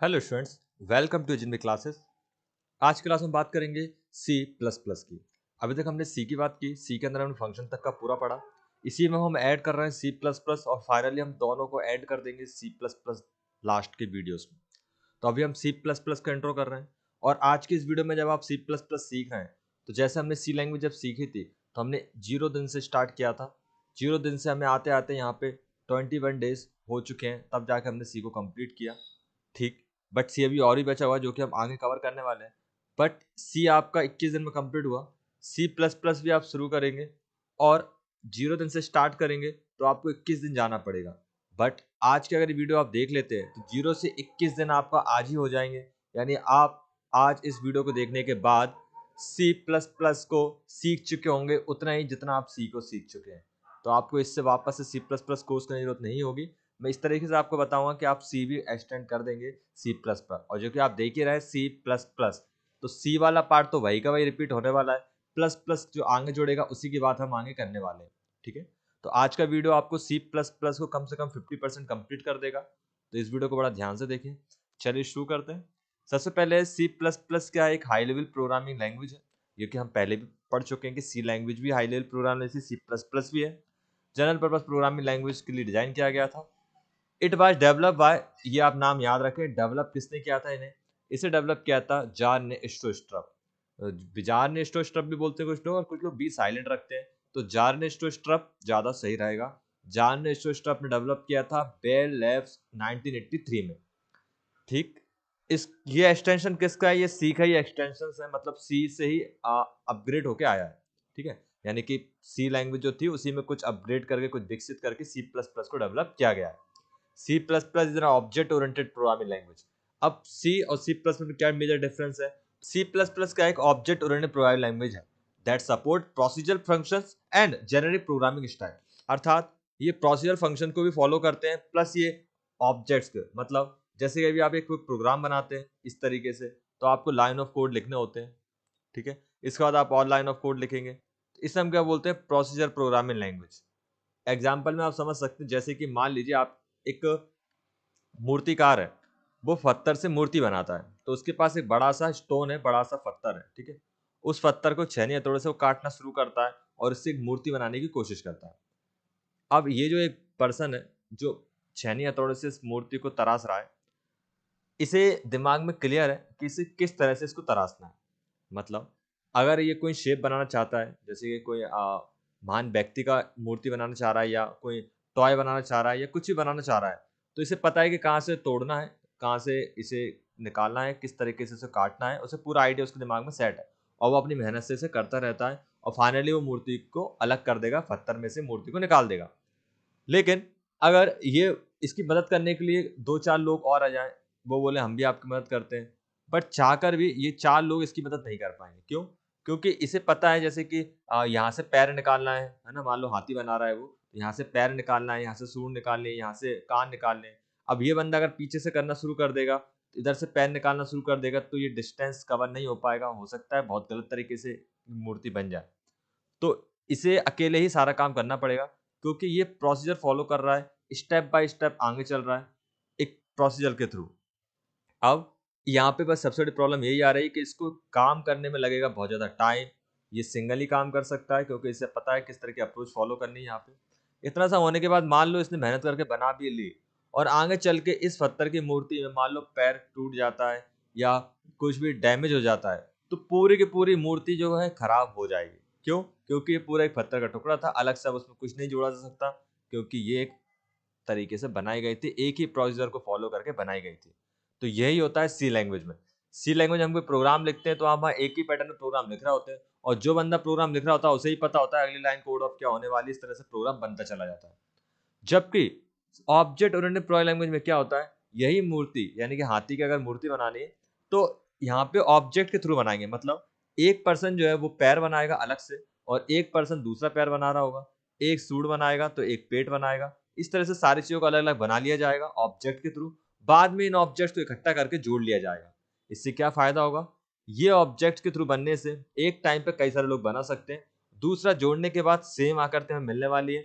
Hello students, welcome to जिनमी classes. आज की क्लास में बात करेंगे सी प्लस प्लस की। अभी तक हमने सी की बात की, सी के अंदर हमने फंक्शन तक का पूरा पढ़ा। इसी में हम ऐड कर रहे हैं सी प्लस प्लस और फाइनली हम दोनों को ऐड कर देंगे सी प्लस प्लस लास्ट के वीडियोस में। तो अभी हम सी प्लस प्लस का इंट्रो कर रहे हैं और आज की इस वीडियो में जब आप सी प्लस प्लस सीख रहे हैं तो जैसे हमने सी लैंग्वेज जब सीखी थी तो हमने 0 दिन से स्टार्ट किया था। 0 दिन से हमें आते आते यहाँ पे 21 डेज हो चुके हैं, तब जाके हमने सी को कंप्लीट किया। ठीक, बट सी अभी और ही बचा हुआ है जो कि हम आगे कवर करने वाले हैं। बट सी आपका 21 दिन में कंप्लीट हुआ। सी प्लस प्लस भी आप शुरू करेंगे और 0 दिन से स्टार्ट करेंगे तो आपको 21 दिन जाना पड़ेगा। बट आज की अगर वीडियो आप देख लेते हैं तो 0 से 21 दिन आपका आज ही हो जाएंगे। यानी आप आज इस वीडियो को देखने के बाद सी प्लस प्लस को सीख चुके होंगे उतना ही जितना आप सी को सीख चुके हैं। तो आपको इससे वापस से सी प्लस प्लस कोर्स करने की जरूरत नहीं होगी। मैं इस तरीके से आपको बताऊंगा कि आप सी भी एक्सटेंड कर देंगे सी प्लस पर, और जो कि आप देख ही रहे सी प्लस प्लस, तो सी वाला पार्ट तो वही का वही रिपीट होने वाला है। प्लस प्लस जो आगे जोड़ेगा उसी की बात हम आगे करने वाले हैं। ठीक है, तो आज का वीडियो आपको सी प्लस प्लस को कम से कम 50% कंप्लीट कर देगा। तो इस वीडियो को बड़ा ध्यान से देखें। चलिए शुरू करते हैं। सबसे पहले सी प्लस प्लस क्या एक हाई लेवल प्रोग्रामिंग लैंग्वेज है, जो कि हम पहले भी पढ़ चुके हैं कि सी लैंग्वेज भी high level programming, C plus plus भी है। जनरल पर्पस प्रोग्रामिंग लैंग्वेज के लिए डिजाइन किया गया था। इट वाज डेवलप बाय, ये आप नाम याद रखें, डेवलप किसने किया था इन्हें? इसे डेवलप किया था जार ने स्ट्रोस्ट्रप। जार ने स्ट्रोस्ट्रप भी बोलते हैं कुछ लोग और कुछ लोग बी साइलेंट रखते हैं, तो जार ने स्ट्रोस्ट्रप ज्यादा सही रहेगा। जार ने स्ट्रोस्ट्रप ने डेवलप किया था बेल लैब्स 1983 में। ठीक, इस ये एक्सटेंशन किसका है? ये सी का ही एक्सटेंशन है, मतलब सी से ही अपग्रेड होके आया है। ठीक है, यानी कि सी लैंग्वेज जो थी उसी में कुछ अपग्रेड करके कुछ विकसित करके सी प्लस प्लस को डेवलप किया गया है। C plus plus is an object oriented programming language. अब सी और सी प्लस में क्या मेजर डिफरेंस है? सी प्लस प्लस का एक ऑब्जेक्ट ओरिएंटेड प्रोग्रामिंग लैंग्वेज है that support procedural functions and generic programming style. अर्थात ये प्रोसीजरल फंक्शन को भी फॉलो करते हैं प्लस ये ऑब्जेक्ट्स के, मतलब जैसे कि अभी आप एक प्रोग्राम बनाते हैं इस तरीके से, तो आपको लाइन ऑफ कोड लिखने होते हैं। ठीक है, इसके बाद आप और लाइन ऑफ कोड लिखेंगे, इसे हम क्या बोलते हैं? Procedure programming language. एग्जाम्पल में आप समझ सकते हैं, जैसे कि मान लीजिए आप एक मूर्तिकार है, वो पत्थर से मूर्ति बनाता है, तो उसके पास एक बड़ा सा स्टोन है, बड़ा सा पत्थर है। ठीक है, उस पत्थर को छेनी हथौड़े से वो काटना शुरू करता है और इससे एक मूर्ति बनाने की कोशिश करता है। अब ये जो एक पर्सन है जो छेनी हथौड़े से इस मूर्ति को तराश रहा है, इसे दिमाग में क्लियर है कि इसे किस तरह से इसको तराशना है। मतलब अगर ये कोई शेप बनाना चाहता है, जैसे कि कोई महान व्यक्ति का मूर्ति बनाना चाह रहा है या कोई टॉय बनाना चाह रहा है या कुछ भी बनाना चाह रहा है, तो इसे पता है कि कहाँ से तोड़ना है, कहाँ से इसे निकालना है, किस तरीके से इसे काटना है, उसे पूरा आइडिया उसके दिमाग में सेट है और वो अपनी मेहनत से इसे करता रहता है और फाइनली वो मूर्ति को अलग कर देगा, पत्थर में से मूर्ति को निकाल देगा। लेकिन अगर ये इसकी मदद करने के लिए दो चार लोग और आ जाएं, वो बोले हम भी आपकी मदद करते हैं, बट चाहकर भी ये चार लोग इसकी मदद नहीं कर पाएंगे। क्यों? क्योंकि इसे पता है जैसे कि यहाँ से पैर निकालना है ना, मान लो हाथी बना रहा है वो, तो यहाँ से पैर निकालना है, यहाँ से सूंड निकालनी है, यहाँ से कान निकालने हैं। अब ये बंदा अगर पीछे से करना शुरू कर देगा, इधर से पैर निकालना शुरू कर देगा, तो ये डिस्टेंस कवर नहीं हो पाएगा, हो सकता है बहुत गलत तरीके से मूर्ति बन जाए। तो इसे अकेले ही सारा काम करना पड़ेगा क्योंकि ये प्रोसीजर फॉलो कर रहा है, स्टेप बाय स्टेप आगे चल रहा है एक प्रोसीजर के थ्रू। अब यहाँ पे बस सबसे बड़ी प्रॉब्लम यही आ रही है कि इसको काम करने में लगेगा बहुत ज़्यादा टाइम। ये सिंगल ही काम कर सकता है क्योंकि इसे पता है किस तरह की अप्रोच फॉलो करनी है। यहाँ पे इतना सा होने के बाद मान लो इसने मेहनत करके बना भी ली और आगे चल के इस पत्थर की मूर्ति में मान लो पैर टूट जाता है या कुछ भी डैमेज हो जाता है, तो पूरी की पूरी मूर्ति जो है खराब हो जाएगी। क्यों? क्योंकि ये पूरा एक पत्थर का टुकड़ा था, अलग से अब उसमें कुछ नहीं जोड़ा जा सकता क्योंकि ये एक तरीके से बनाई गई थी, एक ही प्रोसीजर को फॉलो करके बनाई गई थी। तो यही होता है सी लैंग्वेज में। सी लैंग्वेज हम कोई प्रोग्राम लिखते हैं तो हम एक ही पैटर्न में प्रोग्राम लिख रहे होते हैं और जो बंदा प्रोग्राम लिख रहा होता है उसे ही पता होता है अगली लाइन कोड ऑफ क्या होने वाली, इस तरह से प्रोग्राम बनता चला जाता है। जबकि ऑब्जेक्ट ओरिएंटेड प्रोग्रामिंग लैंग्वेज में क्या होता है, यही मूर्ति यानी कि हाथी की अगर मूर्ति बनानी है तो यहाँ पे ऑब्जेक्ट के थ्रू बनाएंगे। मतलब एक पर्सन जो है वो पैर बनाएगा अलग से और एक पर्सन दूसरा पैर बना रहा होगा, एक सूंड बनाएगा तो एक पेट बनाएगा, इस तरह से सारी चीजों को अलग अलग बना लिया जाएगा ऑब्जेक्ट के थ्रू। बाद में इन ऑब्जेक्ट्स को इकट्ठा करके जोड़ लिया जाएगा। इससे क्या फायदा होगा? ये ऑब्जेक्ट के थ्रू बनने से एक टाइम पे कई सारे लोग बना सकते हैं, दूसरा जोड़ने के बाद सेम आकृति हमें मिलने वाली है,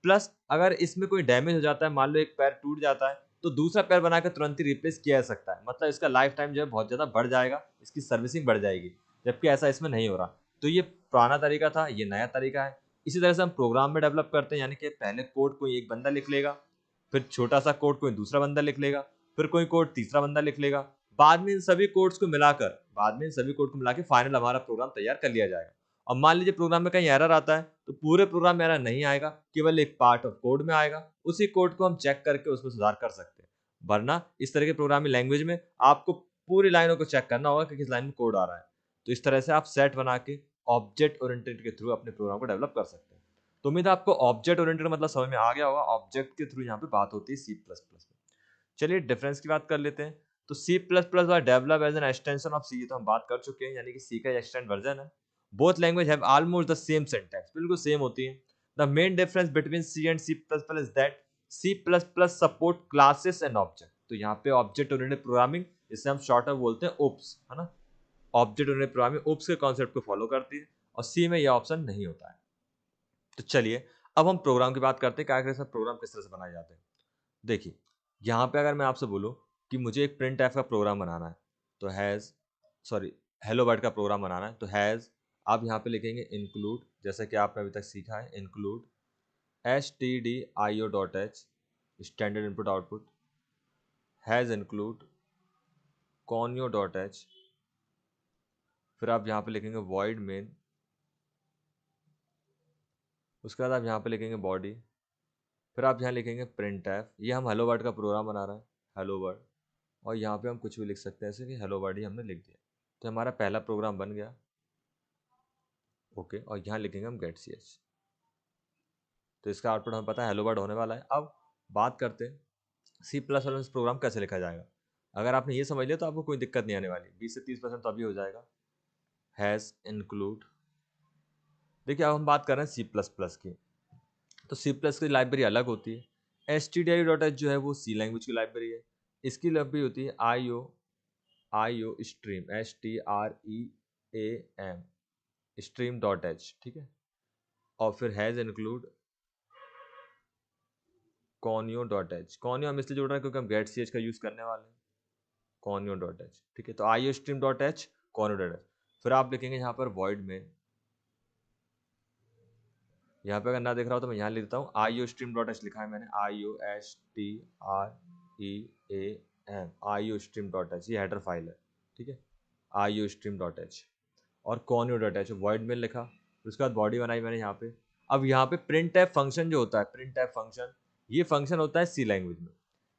प्लस अगर इसमें कोई डैमेज हो जाता है, मान लो एक पैर टूट जाता है, तो दूसरा पेयर बना के तुरंत ही रिप्लेस किया जा सकता है, मतलब इसका लाइफ टाइम जो है बहुत ज़्यादा बढ़ जाएगा, इसकी सर्विसिंग बढ़ जाएगी, जबकि ऐसा इसमें नहीं हो रहा। तो ये पुराना तरीका था, ये नया तरीका है। इसी तरह से हम प्रोग्राम में डेवलप करते हैं, यानी कि पहले कोड कोई एक बंदा लिख लेगा, फिर छोटा सा कोड कोई दूसरा बंदा लिख लेगा, फिर कोई कोड तीसरा बंदा लिख लेगा, बाद में इन सभी कोड्स को मिला के फाइनल हमारा प्रोग्राम तैयार कर लिया जाएगा। अब मान लीजिए प्रोग्राम में कहीं एरर आता है, तो पूरे प्रोग्राम में एरर नहीं आएगा, केवल एक पार्ट ऑफ कोड में आएगा। उसी कोड को हम चेक करके उसमें सुधार कर सकते हैं। वरना इस तरह के प्रोग्रामिंग लैंग्वेज में आपको पूरी लाइनों को चेक करना होगा कि किस लाइन में कोड आ रहा है। तो इस तरह से आप सेट बना के ऑब्जेक्ट ओरिएंटेड के थ्रू अपने प्रोग्राम को डेवलप कर सकते हैं। तो उम्मीद है आपको ऑब्जेक्ट ओरिएंटेड मतलब समझ में आ गया होगा। ऑब्जेक्ट के थ्रू यहाँ पे बात होती है सी प्लस प्लस में। चलिए डिफरेंस की बात कर लेते हैं। तो C plus plus was develop as an extension of C, तो हम बात कर चुके हैं, यानी कि सी का एक्सटेंड वर्जन है। Both language have almost the same syntax, बिल्कुल सेम होती है। The main difference between C and C plus plus is that C plus plus support classes and object. तो यहाँ पे ऑब्जेक्ट ओरिएंटेड प्रोग्रामिंग, इसे हम short में बोलते हैं ओप्स, है ना। ऑब्जेक्ट ओरिएंटेड प्रोग्रामिंग ओप्स के कॉन्सेप्ट को फॉलो करती है, और सी में यह ऑप्शन नहीं होता है। तो चलिए अब हम प्रोग्राम की बात करते हैं, क्या कैसे प्रोग्राम किस तरह से बनाए जाते हैं। देखिए यहाँ पे अगर मैं आपसे बोलूँ कि मुझे एक प्रिंट एफ का प्रोग्राम बनाना है, तो हेलो वर्ल्ड का प्रोग्राम बनाना है, तो हैज़ आप यहाँ पे लिखेंगे इंक्लूड, जैसे कि आपने अभी तक सीखा है, include stdio.h standard input output, has include conio.h, फिर आप यहाँ पे लिखेंगे void main, उसके बाद आप यहाँ पे लिखेंगे बॉडी, फिर आप यहाँ लिखेंगे प्रिंट एफ। ये हम हेलो वर्ल्ड का प्रोग्राम बना रहे हैं, हेलो वर्ल्ड, और यहाँ पे हम कुछ भी लिख सकते हैं, जैसे कि हेलो वर्ल्ड ही हमने लिख दिया। तो हमारा पहला प्रोग्राम बन गया, ओके। और यहाँ लिखेंगे हम गेट सी एच, तो इसका आउटपुट हमें पता है हेलो वर्ल्ड होने वाला है। अब बात करते हैं सी प्लस प्लस प्रोग्राम कैसे लिखा जाएगा। अगर आपने ये समझ लिया तो आपको कोई दिक्कत नहीं आने वाली, 20 से 30% तो अभी हो जाएगा। हैज़ इंक्लूड, देखिए अब हम बात कर रहे हैं सी प्लस प्लस की, तो सी प्लस की लाइब्रेरी अलग होती है। stdio.h जो है वो सी लैंग्वेज की लाइब्रेरी है। इसकी लाइब्रेरी होती है IO stream, STREAM stream dot H, ठीक है। और फिर हैज़ इंक्लूड conio.h, conio हम इसलिए जोड़ रहे हैं क्योंकि हम गेट सी एच का यूज़ करने वाले हैं, conio.h, ठीक है। तो IO stream.h conio.h, फिर आप लिखेंगे यहाँ पर void में, यहाँ पे अगर ना देख रहा हो तो मैं यहाँ लिख देता हूँ, IO stream.h लिखा है मैंने, IOSTREAM IO stream.h, ये हेडर फाइल है, ठीक है, IO stream.h। और conio.h void में लिखा, उसके बाद बॉडी बनाई मैंने यहाँ पे। अब यहाँ पे प्रिंट एफ फंक्शन जो होता है, प्रिंट एफ फंक्शन, ये फंक्शन होता है सी लैंग्वेज में।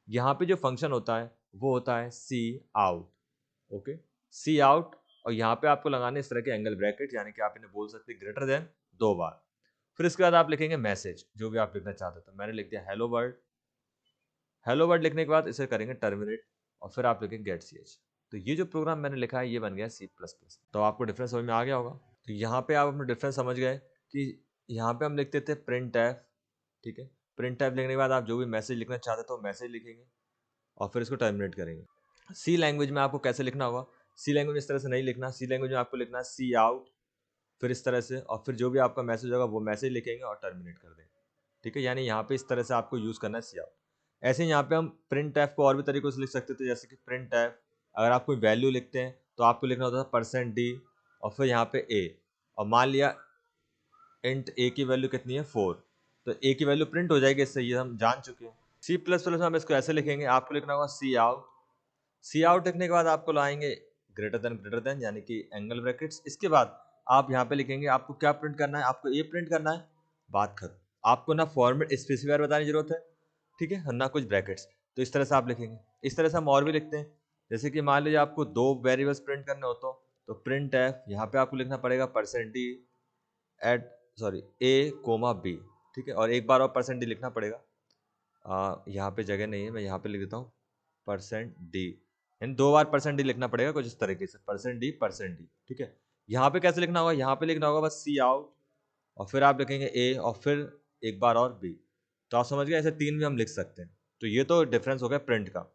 यहाँ पे जो फंक्शन होता है वो होता है सी आउट, ओके, सी आउट। और यहाँ पे आपको लगाने इस तरह के एंगल ब्रैकेट, यानी कि आप इन्हें बोल सकते हैं ग्रेटर देन 2 बार। फिर इसके बाद आप लिखेंगे मैसेज, जो भी आप लिखना चाहते हो। तो मैंने लिख दिया हेलो वर्ल्ड। हेलो वर्ल्ड लिखने के बाद इसे करेंगे टर्मिनेट, और फिर आप लिखेंगे गेट सी एच। तो ये जो प्रोग्राम मैंने लिखा है ये बन गया सी प्लस प्लस। तो आपको डिफरेंस समझ में आ गया होगा। तो यहाँ पे आप अपना डिफरेंस समझ गए कि यहाँ पे हम लिखते थे प्रिंट एफ, ठीक है। प्रिंट एफ लिखने के बाद आप जो भी मैसेज लिखना चाहते थे वो मैसेज लिखेंगे, और फिर इसको टर्मिनेट करेंगे। सी लैंग्वेज में आपको कैसे लिखना होगा, सी लैंग्वेज में इस तरह से नहीं लिखना, सी लैंग्वेज में आपको लिखना है सी आउट, फिर इस तरह से, और फिर जो भी आपका मैसेज होगा वो मैसेज लिखेंगे और टर्मिनेट कर देंगे, ठीक है। यानी यहाँ पे इस तरह से आपको यूज़ करना है सी आउट। ऐसे ही यहाँ पे हम प्रिंट एफ को और भी तरीकों से लिख सकते थे, जैसे कि प्रिंट एफ, अगर आप कोई वैल्यू लिखते हैं तो आपको लिखना होता था %d और फिर यहाँ पे a, और मान लिया इंट a की वैल्यू कितनी है 4, तो a की वैल्यू प्रिंट हो जाएगी, इससे ये हम जान चुके हैं। सी प्लस प्लस में हम इसको ऐसे लिखेंगे, आपको लिखना होगा सी आउट। सी आउट लिखने के बाद आपको लाएंगे ग्रेटर देन यानी कि एंगल ब्रैकेट्स। इसके बाद आप यहाँ पे लिखेंगे आपको क्या प्रिंट करना है, आपको ए प्रिंट करना है, बात खत्म। आपको ना फॉर्मेट स्पेसिफायर बताने की जरूरत है, ठीक है, ना कुछ ब्रैकेट्स। तो इस तरह से आप लिखेंगे। इस तरह से हम और भी लिखते हैं, जैसे कि मान लीजिए आपको 2 वेरिएबल्स प्रिंट करने हो तो प्रिंट एफ, यहाँ पे आपको लिखना पड़ेगा %d एट a, b, ठीक है। और एक बार और %d लिखना पड़ेगा, यहाँ पे जगह नहीं है, मैं यहाँ पे लिख देता हूँ %d, यानी 2 बार %d लिखना पड़ेगा कुछ इस तरीके से, %d, ठीक है। यहाँ पे कैसे लिखना होगा, यहाँ पे लिखना होगा बस सी आउट, और फिर आप लिखेंगे a, और फिर एक बार और b। तो आप समझ गए, ऐसे 3 भी हम लिख सकते हैं। तो ये तो डिफरेंस हो गया प्रिंट का।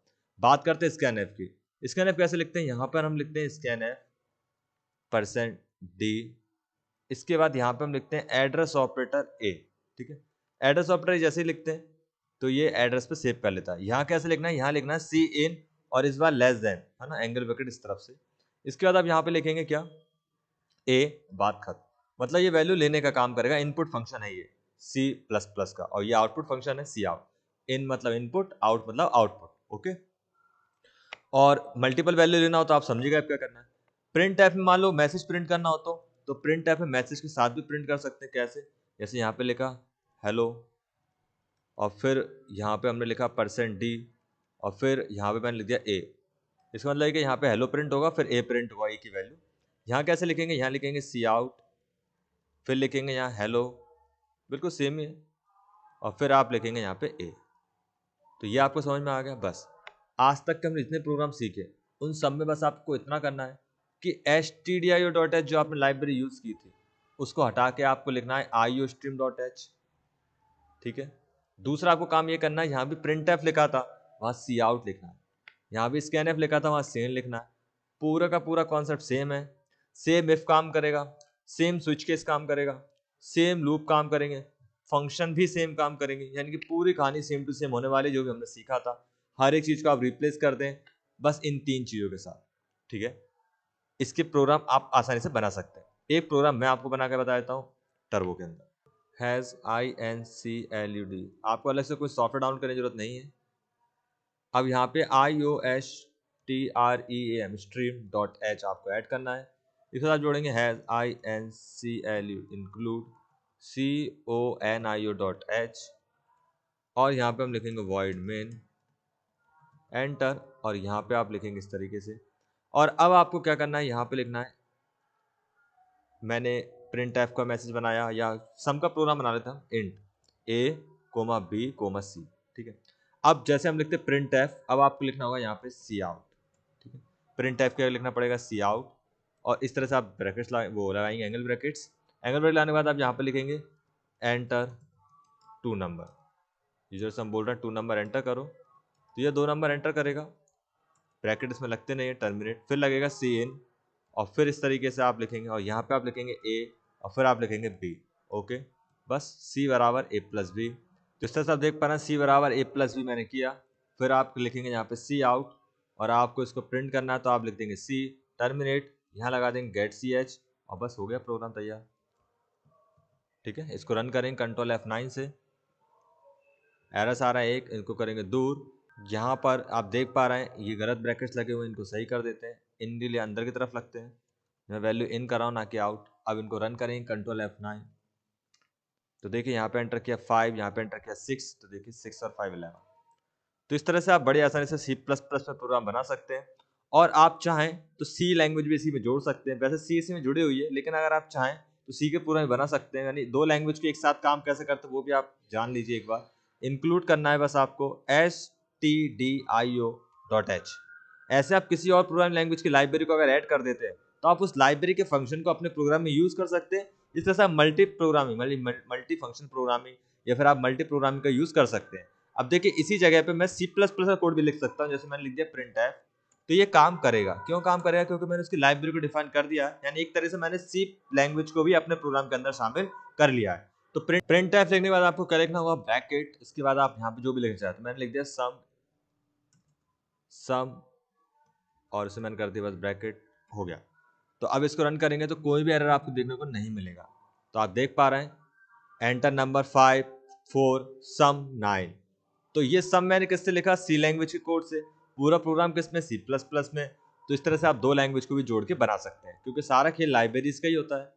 बात करते हैं स्कैन एफ की। स्कैन एफ कैसे लिखते हैं, यहाँ पर हम लिखते हैं स्कैन एफ %d, इसके बाद यहाँ पे हम लिखते हैं एड्रेस ऑपरेटर a, ठीक है। एड्रेस ऑपरेटर जैसे ही लिखते हैं तो ये एड्रेस पे सेव कर लेता है। यहाँ कैसे लिखना है, यहाँ लिखना है सी इन और इस बार लेस देन, है ना, एंगल ब्रैकेट इस तरफ से। इसके बाद आप यहाँ पे लिखेंगे क्या, ए, बात खत्म। मतलब ये वैल्यू लेने का काम करेगा, इनपुट फंक्शन है ये सी प्लस प्लस का, और ये आउटपुट फंक्शन है सी आउट। इन मतलब इनपुट, आउट मतलब आउटपुट, ओके। और मल्टीपल वैल्यू लेना हो तो आप समझिएगा क्या करना है। प्रिंट एफ में मान लो मैसेज प्रिंट करना हो तो प्रिंट एफ में मैसेज के साथ भी प्रिंट कर सकते हैं। कैसे, जैसे यहाँ पे लिखा हेलो, और फिर यहाँ पे हमने लिखा %d, और फिर यहाँ पे मैंने लिख दिया ए। इसका मतलब है कि यहाँ पे हेलो प्रिंट होगा, फिर ए प्रिंट होगा, ए की वैल्यू। यहाँ कैसे लिखेंगे, यहाँ लिखेंगे सी आउट, फिर लिखेंगे यहाँ हेलो, बिल्कुल सेम ही है, और फिर आप लिखेंगे यहाँ पे ए। तो ये आपको समझ में आ गया। बस आज तक के हमने जितने प्रोग्राम सीखे उन सब में बस आपको इतना करना है कि stdio.h जो आपने लाइब्रेरी यूज की थी उसको हटा के आपको लिखना है iostream.h, ठीक है। दूसरा आपको काम ये करना है, यहाँ भी printf लिखा था वहाँ cout लिखना है, यहाँ भी scanf लिखा था वहाँ cin लिखना है। पूरा का पूरा कॉन्सेप्ट सेम है। सेम इफ काम करेगा, सेम स्विच केस काम करेगा, सेम लूप काम करेंगे, फंक्शन भी सेम काम करेंगे, यानी कि पूरी कहानी सेम टू सेम होने वाली जो भी हमने सीखा था। हर एक चीज को आप रिप्लेस कर दें बस इन 3 चीजों के साथ, ठीक है। इसके प्रोग्राम आप आसानी से बना सकते हैं। एक प्रोग्राम मैं आपको बना के बता देता हूँ टर्बो के अंदर, हैज INCLUD। आपको अलग से कोई सॉफ्टवेयर डाउनलोड करने की जरूरत नहीं है। अब यहाँ पे IOSTREAM stream.h आपको ऐड करना है। इसके साथ जोड़ेंगे हैज INCLUD include CONIO.h, और यहाँ पे हम लिखेंगे void main, एंटर, और यहाँ पे आप लिखेंगे इस तरीके से। और अब आपको क्या करना है, यहाँ पे लिखना है, मैंने प्रिंट एफ का मैसेज बनाया या सम का प्रोग्राम बना लेता हूँ, इंट a, b, c, ठीक है। अब जैसे हम लिखते प्रिंट एफ, अब आपको लिखना होगा यहाँ पे सी आउट, ठीक है। प्रिंट एफ क्या लिखना पड़ेगा, सी आउट, और इस तरह से आप ब्रैकेट्स वो लगाएंगे, एंगल ब्रैकेट्स। एंगल ब्रैकेट लाने के बाद आप यहाँ पे लिखेंगे एंटर 2 नंबर। यूजर से हम बोल रहे हैं 2 नंबर एंटर करो, तो ये 2 नंबर एंटर करेगा, ब्रैकेट इसमें लगते नहीं है, टर्मिनेट, फिर लगेगा सी इन, और फिर इस तरीके से आप लिखेंगे, और यहाँ पे आप लिखेंगे ए, और फिर आप लिखेंगे बी, ओके। बस सी बराबर ए प्लस बी। तो इस तरह से आप देख पा रहे हैं सी बराबर ए प्लस बी मैंने किया। फिर आप लिखेंगे यहाँ पे सी आउट, और आपको इसको प्रिंट करना है तो आप लिख देंगे सी, टर्मिनेट, यहाँ लगा देंगे गेट सी एच, और बस हो गया प्रोग्राम तैयार, ठीक है। इसको रन करेंगे कंट्रोल F9 से। एरर्स आ रहा है एक, इनको करेंगे दूर। यहाँ पर आप देख पा रहे हैं ये गलत ब्रैकेट्स लगे हुए हैं, इनको सही कर देते हैं, इन के लिए अंदर की तरफ लगते हैं, मैं वैल्यू इन कर रहा हूँ ना कि आउट। अब इनको रन करेंगे कंट्रोल F9, तो देखिए यहाँ पे एंटर किया 5, यहाँ पे एंटर किया 6, तो देखिए 6 और 5 11। तो इस तरह से आप बड़ी आसानी से C++ में प्रोग्राम बना सकते हैं। और आप चाहें तो C लैंग्वेज भी इसी में जोड़ सकते हैं। वैसे C इसी में जुड़ी हुई है, लेकिन अगर आप चाहें तो C के प्रोग्राम बना सकते हैं। यानी 2 लैंग्वेज के एक साथ काम कैसे करते हैं वो भी आप जान लीजिए एक बार। इंक्लूड करना है बस आपको stdio.h। ऐसे आप किसी और प्रोग्राम लैंग्वेज की लाइब्रेरी को अगर ऐड कर देते हैं तो आप उस लाइब्रेरी के फंक्शन को अपने प्रोग्राम में यूज कर सकते हैं। इस तरह से आप multi programming, multi function programming, या फिर आप मल्टी प्रोग्रामिंग का यूज कर सकते हैं। अब देखिए इसी जगह पे मैं C++ का कोड भी लिख सकता हूँ, जैसे मैंने लिख दिया प्रिंट एफ, तो ये काम करेगा। क्यों काम करेगा, क्योंकि मैंने उसकी लाइब्रेरी को डिफाइन कर दिया, यानी एक तरह से मैंने C लैंग्वेज को भी अपने प्रोग्राम के अंदर शामिल कर लिया है। तो प्रिंट एफ लिखने के बाद आपको क्या लिखना होगा, ब्रैकेट, इसके बाद आप यहाँ पे जो भी लिखना चाहते हैं, मैंने लिख दिया सम, और इसे मैंने कर दिया बस ब्रैकेट, हो गया। तो अब इसको रन करेंगे तो कोई भी एरर आपको देखने को नहीं मिलेगा। तो आप देख पा रहे हैं एंटर नंबर 5 4 सम 9। तो ये सम मैंने किससे लिखा, C लैंग्वेज के कोड से। पूरा प्रोग्राम किसमें, C++ में। तो इस तरह से आप 2 लैंग्वेज को भी जोड़ के बना सकते हैं, क्योंकि सारा खेल लाइब्रेरीज का ही होता है।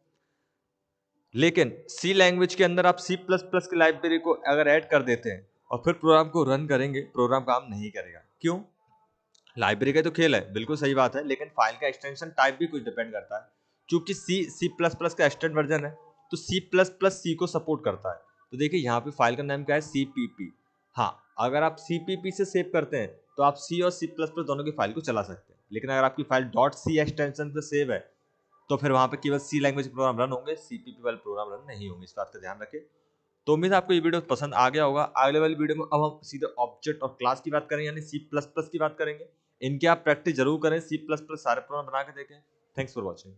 लेकिन C लैंग्वेज के अंदर आप C++ की लाइब्रेरी को अगर ऐड कर देते हैं और फिर प्रोग्राम को रन करेंगे, प्रोग्राम काम नहीं करेगा। क्यों, लाइब्रेरी का तो खेल है, बिल्कुल सही बात है, लेकिन फाइल का एक्सटेंशन टाइप भी कुछ डिपेंड करता है। चूंकि C++ का एक्सटेंड वर्जन है तो C++ को सपोर्ट करता है। तो देखिए यहाँ पे फाइल का नाम क्या है, CPP। हाँ, अगर आप CPP से सेव करते हैं तो आप C और C++ दोनों की फाइल को चला सकते हैं। लेकिन अगर आपकी फाइल .c एक्सटेंशन से सेव है तो फिर वहां पे केवल C लैंग्वेज प्रोग्राम रन होंगे, CPP वाले प्रोग्राम रन नहीं होंगे। इस बात का ध्यान रखें। तो उम्मीद है आपको ये वीडियो पसंद आ गया होगा। अगले वाली वीडियो में अब हम सीधे ऑब्जेक्ट और क्लास की बात करेंगे, यानी C++ की बात करेंगे। इनकी आप प्रैक्टिस जरूर करें, C++ सारे प्रोग्राम बना के देखें। Thanks for watching.